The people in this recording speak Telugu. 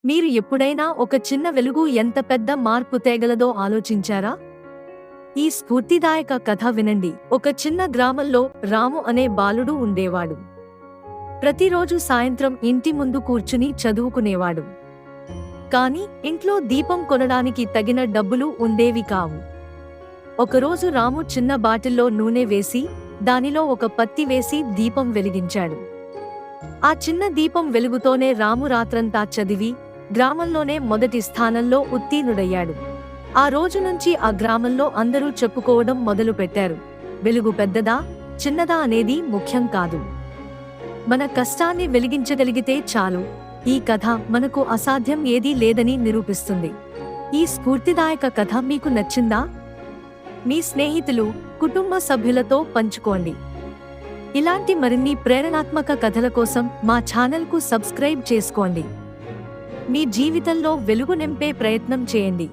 మీరు ఎప్పుడైనా ఒక చిన్న వెలుగు ఎంత పెద్ద మార్పు తేగలదో ఆలోచించారా? ఈ స్ఫూర్తిదాయక కథ వినండి. ఒక చిన్న గ్రామంలో రాము అనే బాలుడు ఉండేవాడు. ప్రతిరోజు సాయంత్రం ఇంటి ముందు కూర్చుని చదువుకునేవాడు. కాని ఇంట్లో దీపం కొనడానికి తగిన డబ్బులు ఉండేవి కావు. ఒకరోజు రాము చిన్న బాటిల్లో నూనె వేసి దానిలో ఒక పత్తి వేసి దీపం వెలిగించాడు. ఆ చిన్న దీపం వెలుగుతోనే రాము రాత్రంతా చదివి గ్రామంలోనే మొదటి స్థానంలో ఉత్తీర్ణుడయ్యాడు. ఆ రోజు నుంచి ఆ గ్రామంలో అందరూ చెప్పుకోవడం మొదలుపెట్టారు, వెలుగు పెద్దదా చిన్నదా అనేది ముఖ్యం కాదు, మన కష్టాన్ని వెలిగించగలిగితే చాలు. ఈ కథ మనకు అసాధ్యం ఏదీ లేదని నిరూపిస్తుంది. ఈ స్ఫూర్తిదాయక కథ మీకు నచ్చిందా? మీ స్నేహితులు, కుటుంబ సభ్యులతో పంచుకోండి. ఇలాంటి మరిన్ని ప్రేరణాత్మక కథల కోసం మా ఛానల్కు సబ్స్క్రైబ్ చేసుకోండి. మీ జీవితంలో వెలుగు నింపే ప్రయత్నం చేయండి.